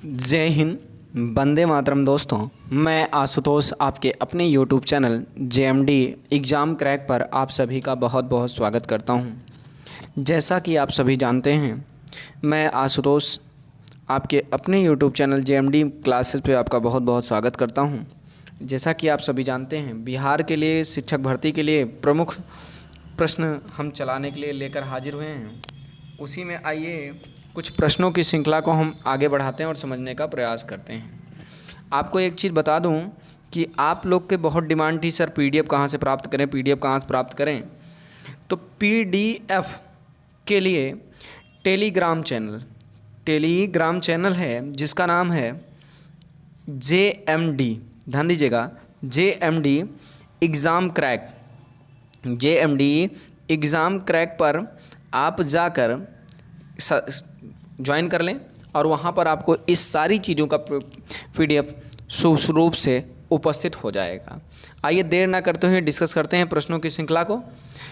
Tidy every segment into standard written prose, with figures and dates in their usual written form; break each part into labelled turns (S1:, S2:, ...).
S1: जय हिंद, वंदे मातरम। दोस्तों, मैं आशुतोष आपके अपने YouTube channel JMD exam crack पर आप सभी का बहुत बहुत स्वागत करता हूं। जैसा कि आप सभी जानते हैं, मैं आशुतोष आपके अपने यूट्यूब चैनल जेएमडी क्लासेस पे आपका बहुत बहुत स्वागत करता हूं। जैसा कि आप सभी जानते हैं, बिहार के लिए शिक्षक भर्ती के लिए प्रमुख प्रश्न हम चलाने के लिए लेकर हाजिर हुए हैं। उसी में आइए कुछ प्रश्नों की श्रृंखला को हम आगे बढ़ाते हैं और समझने का प्रयास करते हैं। आपको एक चीज़ बता दूं कि आप लोग के बहुत डिमांड थी, सर पीडीएफ कहाँ से प्राप्त करें, पीडीएफ कहाँ से प्राप्त करें। तो पीडीएफ के लिए टेलीग्राम चैनल है जिसका नाम है जेएमडी, ध्यान दीजिएगा, जेएमडी एग्ज़ाम क्रैक पर आप जाकर ज्वाइन कर लें और वहाँ पर आपको इस सारी चीज़ों का पीडीएफ सुरूप से उपस्थित हो जाएगा। आइए देर ना करते हुए डिस्कस करते हैं प्रश्नों की श्रृंखला को,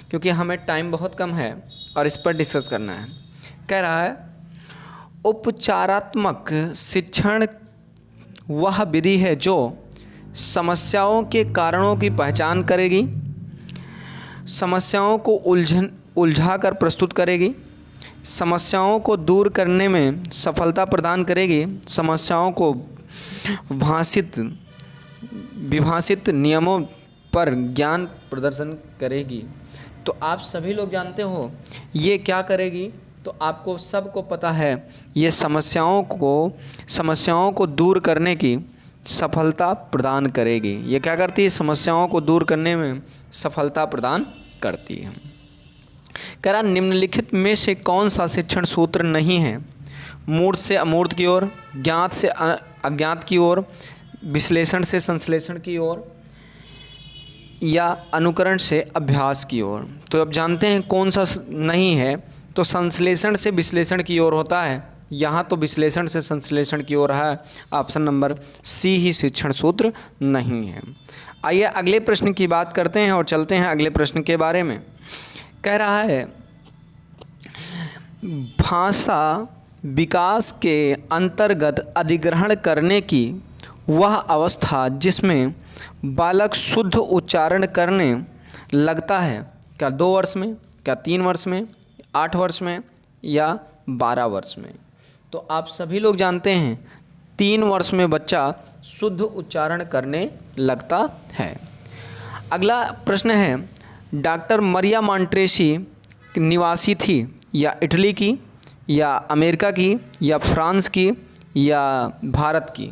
S1: क्योंकि हमें टाइम बहुत कम है और इस पर डिस्कस करना है। कह रहा है, उपचारात्मक शिक्षण वह विधि है जो समस्याओं के कारणों की पहचान करेगी, समस्याओं को उलझा कर प्रस्तुत करेगी, समस्याओं को दूर करने में सफलता प्रदान करेगी, समस्याओं को विभाषित नियमों पर ज्ञान प्रदर्शन करेगी। तो आप सभी लोग जानते हो ये क्या करेगी, तो आपको सबको पता है ये समस्याओं को दूर करने की सफलता प्रदान करेगी। ये क्या करती है? समस्याओं को दूर करने में सफलता प्रदान करती है। कह रहा, निम्नलिखित में से कौन सा शिक्षण सूत्र नहीं है? मूर्त से अमूर्त की ओर, ज्ञात से अज्ञात की ओर, विश्लेषण से संश्लेषण की ओर, या अनुकरण से अभ्यास की ओर। तो अब जानते हैं कौन सा नहीं है, तो संश्लेषण से विश्लेषण की ओर होता है। यहाँ तो विश्लेषण से संश्लेषण की ओर है, ऑप्शन नंबर सी ही शिक्षण सूत्र नहीं है। आइए अगले प्रश्न की बात करते हैं और चलते हैं अगले प्रश्न के बारे में। कह रहा है, भाषा विकास के अंतर्गत अधिग्रहण करने की वह अवस्था जिसमें बालक शुद्ध उच्चारण करने लगता है, क्या 2 वर्ष में, क्या 3 वर्ष में, 8 वर्ष में, या 12 वर्ष में? तो आप सभी लोग जानते हैं 3 वर्ष में बच्चा शुद्ध उच्चारण करने लगता है। अगला प्रश्न है, डॉक्टर मरिया मॉन्टेसी निवासी थी, या इटली की, या अमेरिका की, या फ्रांस की, या भारत की?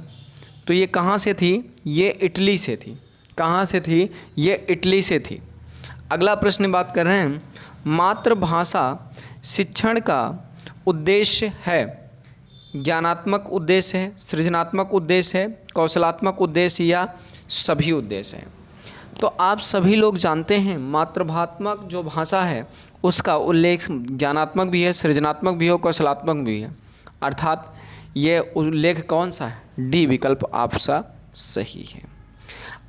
S1: तो ये कहाँ से थी? ये इटली से थी। कहाँ से थी? ये इटली से थी। अगला प्रश्न बात कर रहे हैं, मातृभाषा शिक्षण का उद्देश्य है, ज्ञानात्मक उद्देश्य है, सृजनात्मक उद्देश्य है, कौशलात्मक उद्देश्य, या सभी उद्देश्य हैं? तो आप सभी लोग जानते हैं मातृभाषात्मक जो भाषा है उसका उल्लेख ज्ञानात्मक भी है, सृजनात्मक भी है, कौशलात्मक भी है। अर्थात ये उल्लेख कौन सा है? डी विकल्प आपका सही है।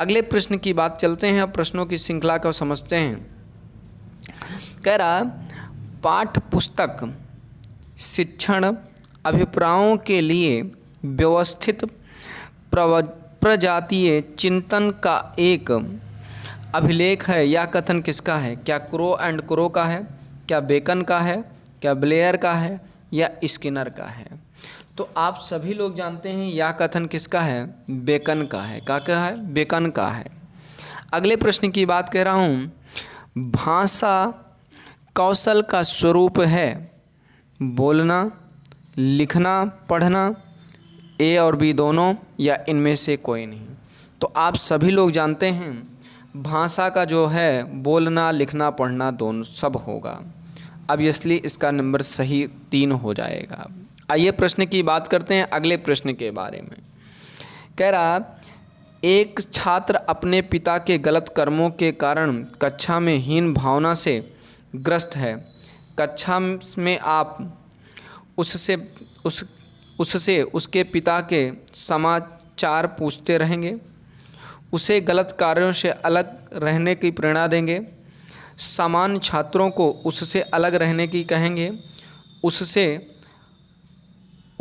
S1: अगले प्रश्न की बात चलते हैं, अब प्रश्नों की श्रृंखला को समझते हैं। कह रहा, पाठ्य पुस्तक शिक्षण अभिप्रायों के लिए व्यवस्थित प्रजातीय चिंतन का एक अभिलेख है, या कथन किसका है? क्या क्रो एंड क्रो का है, क्या बेकन का है, क्या ब्लेयर का है, या स्किनर का है? तो आप सभी लोग जानते हैं या कथन किसका है? बेकन का है। क्या है? बेकन का है। अगले प्रश्न की बात कह रहा हूँ, भाषा कौशल का स्वरूप है बोलना, लिखना, पढ़ना, ए और बी दोनों, या इनमें से कोई नहीं? तो आप सभी लोग जानते हैं भाषा का जो है बोलना, लिखना, पढ़ना दोनों सब होगा। अब इसलिए इसका नंबर सही 3 हो जाएगा। आइए प्रश्न की बात करते हैं अगले प्रश्न के बारे में। कह रहा, एक छात्र अपने पिता के गलत कर्मों के कारण कक्षा में हीन भावना से ग्रस्त है। कक्षा में आप उससे उसके पिता के समाचार पूछते रहेंगे, उसे गलत कार्यों से अलग रहने की प्रेरणा देंगे, सामान्य छात्रों को उससे अलग रहने की कहेंगे,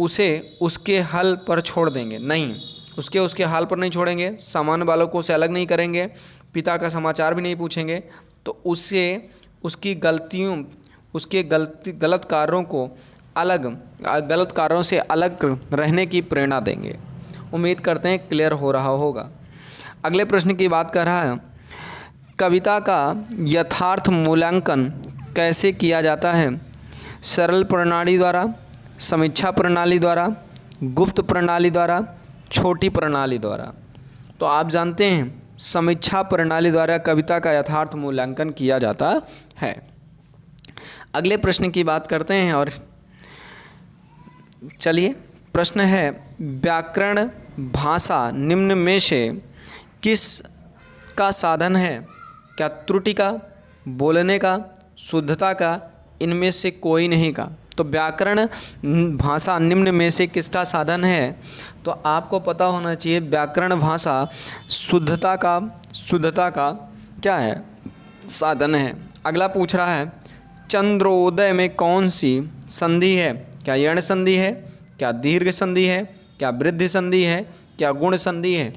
S1: उसे उसके हल पर छोड़ देंगे, नहीं, उसके हाल पर नहीं छोड़ेंगे, सामान्य बालकों से अलग नहीं करेंगे, पिता का समाचार भी नहीं पूछेंगे, तो उसे उसकी गलतियों उसके गलत कार्यों को गलत कार्यों से अलग रहने की प्रेरणा देंगे। उम्मीद करते हैं क्लियर हो रहा होगा। अगले प्रश्न की बात कर रहा है, कविता का यथार्थ मूल्यांकन कैसे किया जाता है? सरल प्रणाली द्वारा, समीक्षा प्रणाली द्वारा, गुप्त प्रणाली द्वारा, छोटी प्रणाली द्वारा। तो आप जानते हैं समीक्षा प्रणाली द्वारा कविता का यथार्थ मूल्यांकन किया जाता है। अगले प्रश्न की बात करते हैं और चलिए, प्रश्न है, व्याकरण भाषा निम्न में से किस का साधन है? क्या त्रुटि का, बोलने का, शुद्धता का, इनमें से कोई नहीं का? तो व्याकरण भाषा निम्न में से किसका साधन है? तो आपको पता होना चाहिए व्याकरण भाषा शुद्धता का क्या है? साधन है। अगला पूछ रहा है, चंद्रोदय में कौन सी संधि है? क्या यण संधि है? क्या दीर्घ संधि है? क्या वृद्धि संधि है? क्या गुण संधि है?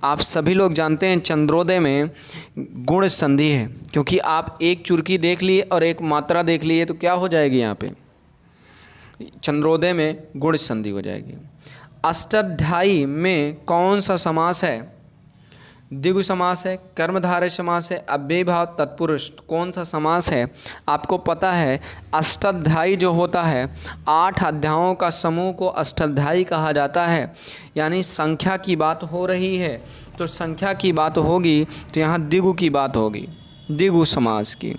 S1: आप सभी लोग जानते हैं चंद्रोदय में गुण संधि है, क्योंकि आप एक चुरकी देख लिए और एक मात्रा देख लिए तो क्या हो जाएगी, यहाँ पे चंद्रोदय में गुण संधि हो जाएगी। अष्टाध्यायी में कौन सा समास है? द्विगु समास है, कर्मधारय समास है, अव्ययीभाव तत्पुरुष, कौन सा समास है? आपको पता है अष्टाध्यायी जो होता है 8 अध्यायों का समूह को अष्टाध्यायी कहा जाता है, यानी संख्या की बात हो रही है तो संख्या की बात होगी तो यहाँ द्विगु की बात होगी, द्विगु समास की।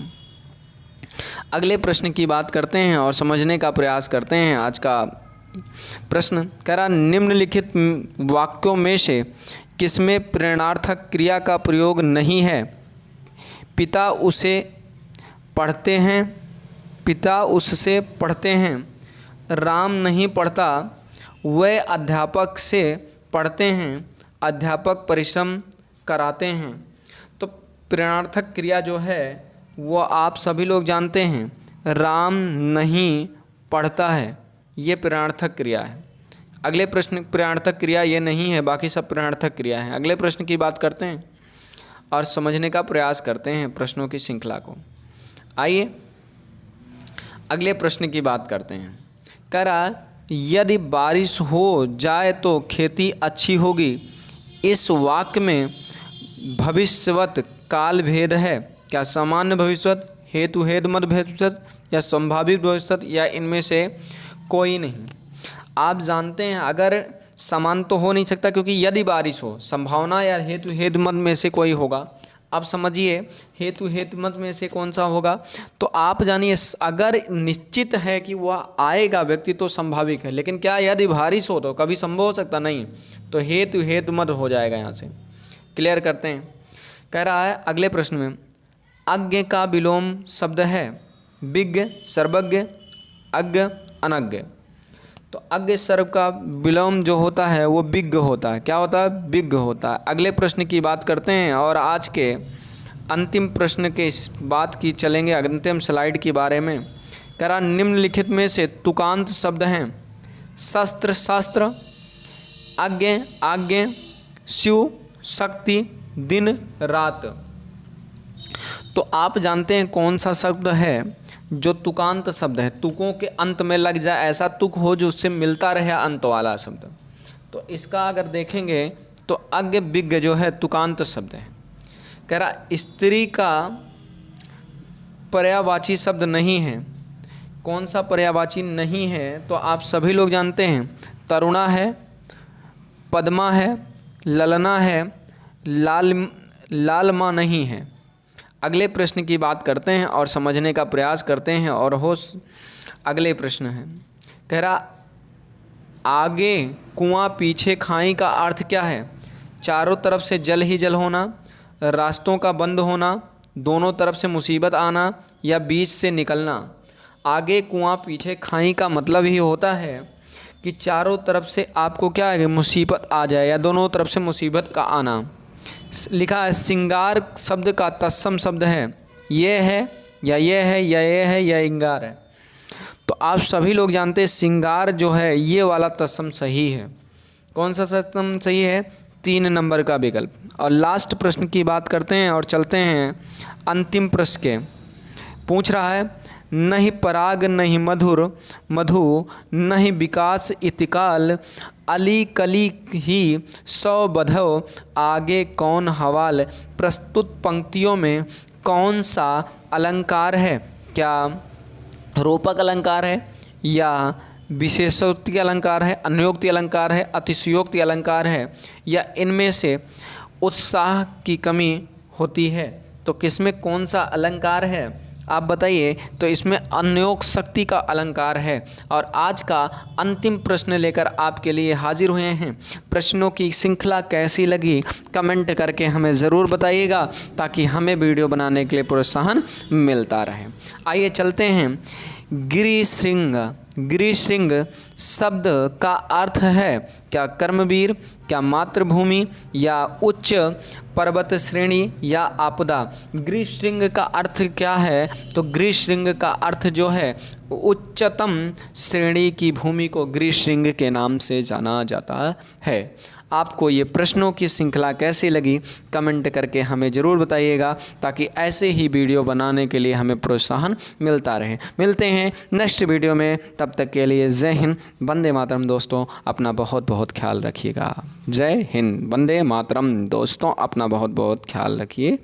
S1: अगले प्रश्न की बात करते हैं और समझने का प्रयास करते हैं। आज का प्रश्न कह रहा, निम्नलिखित वाक्यों में से किसमें प्रेरणार्थक क्रिया का प्रयोग नहीं है? पिता उससे पढ़ते हैं, राम नहीं पढ़ता, वह अध्यापक से पढ़ते हैं, अध्यापक परिश्रम कराते हैं। तो प्रेरणार्थक क्रिया जो है वो आप सभी लोग जानते हैं, राम नहीं पढ़ता है, ये प्रेरणार्थक क्रिया है। अगले प्रश्न, प्रेरणार्थक क्रिया ये नहीं है, बाकी सब प्रेरणार्थक क्रिया है। अगले प्रश्न की बात करते हैं और समझने का प्रयास करते हैं प्रश्नों की श्रृंखला को। आइए अगले प्रश्न की बात करते हैं। कह रहा, यदि बारिश हो जाए तो खेती अच्छी होगी, इस वाक्य में भविष्यवत काल भेद है? क्या सामान्य भविष्यवत, हेतु हेतु मत भविष्यवत, या संभावित भविष्यवत, या इनमें से कोई नहीं? आप जानते हैं अगर समान तो हो नहीं सकता, क्योंकि यदि बारिश हो, संभावना या हेतु हेतु मत में से कोई होगा। अब समझिए हेतु हेतु मत में से कौन सा होगा, तो आप जानिए अगर निश्चित है कि वह आएगा व्यक्ति तो संभाविक है, लेकिन क्या यदि बारिश हो तो कभी संभव हो सकता नहीं, तो हेतु हेतु मत हो जाएगा। यहाँ से क्लियर करते हैं। कह रहा है अगले प्रश्न में, अज्ञ का विलोम शब्द है विज्ञ, सर्वज्ञ, अज्ञ, अनज्ञ। तो अज्ञ सर्व का विलोम जो होता है वो विज्ञ होता है। क्या होता है? विज्ञ होता है। अगले प्रश्न की बात करते हैं और आज के अंतिम प्रश्न के इस बात की चलेंगे, अंतिम स्लाइड के बारे में। कह रहा, निम्नलिखित में से तुकांत शब्द हैं शस्त्र, शास्त्र, आज्ञ, आज्ञ, शिव, शक्ति, दिन, रात। तो आप जानते हैं कौन सा शब्द है जो तुकांत शब्द है, तुकों के अंत में लग जाए, ऐसा तुक हो जो उससे मिलता रहे अंत वाला शब्द। तो इसका अगर देखेंगे तो अज्ञ विज्ञ जो है तुकांत शब्द है। कह रहा, स्त्री का पर्यायवाची शब्द नहीं है। कौन सा पर्यायवाची नहीं है? तो आप सभी लोग जानते हैं तरुणा है, पद्मा है, ललना है, लालमा नहीं है। अगले प्रश्न की बात करते हैं और समझने का प्रयास करते हैं और अगले प्रश्न है। कह रहा, आगे कुआं पीछे खाई का अर्थ क्या है? चारों तरफ से जल ही जल होना, रास्तों का बंद होना, दोनों तरफ से मुसीबत आना, या बीच से निकलना। आगे कुआं पीछे खाई का मतलब ही होता है कि चारों तरफ से आपको क्या है, मुसीबत आ जाए या दोनों तरफ से मुसीबत का आना। लिखा है सिंगार शब्द का तत्सम शब्द है ये है या ये है या ये है या इंगार है। तो आप सभी लोग जानते हैं श्रृंगार जो है ये वाला तत्सम सही है। कौन सा तत्सम सही है? 3 नंबर का विकल्प। और लास्ट प्रश्न की बात करते हैं और चलते हैं अंतिम प्रश्न के। पूछ रहा है, नहीं पराग नहीं मधुर मधु नहीं विकास इतिकाल, अली कली ही सौ बधव आगे कौन हवाल। प्रस्तुत पंक्तियों में कौन सा अलंकार है? क्या रूपक अलंकार है, या विशेषोक्ति अलंकार है, अन्योक्ति अलंकार है, अतिशयोक्ति अलंकार है, या इनमें से उत्साह की कमी होती है? तो किसमें कौन सा अलंकार है आप बताइए। तो इसमें अन्योक्ति का अलंकार है। और आज का अंतिम प्रश्न लेकर आपके लिए हाजिर हुए हैं। प्रश्नों की श्रृंखला कैसी लगी कमेंट करके हमें ज़रूर बताइएगा, ताकि हमें वीडियो बनाने के लिए प्रोत्साहन मिलता रहे। आइए चलते हैं। गिरिशृंग, गिरिशृंग शब्द का अर्थ है क्या कर्मवीर, क्या मातृभूमि, या उच्च पर्वत श्रेणी, या आपदा। गिरिशृंग का अर्थ क्या है? तो गिरिशृंग का अर्थ जो है उच्चतम श्रेणी की भूमि को गिरिशृंग के नाम से जाना जाता है। आपको ये प्रश्नों की श्रृंखला कैसी लगी कमेंट करके हमें ज़रूर बताइएगा, ताकि ऐसे ही वीडियो बनाने के लिए हमें प्रोत्साहन मिलता रहे। मिलते हैं नेक्स्ट वीडियो में, तब तक के लिए जय हिंद, वंदे मातरम। दोस्तों अपना बहुत बहुत ख्याल रखिएगा। जय हिंद, वंदे मातरम। दोस्तों अपना बहुत बहुत ख्याल रखिए।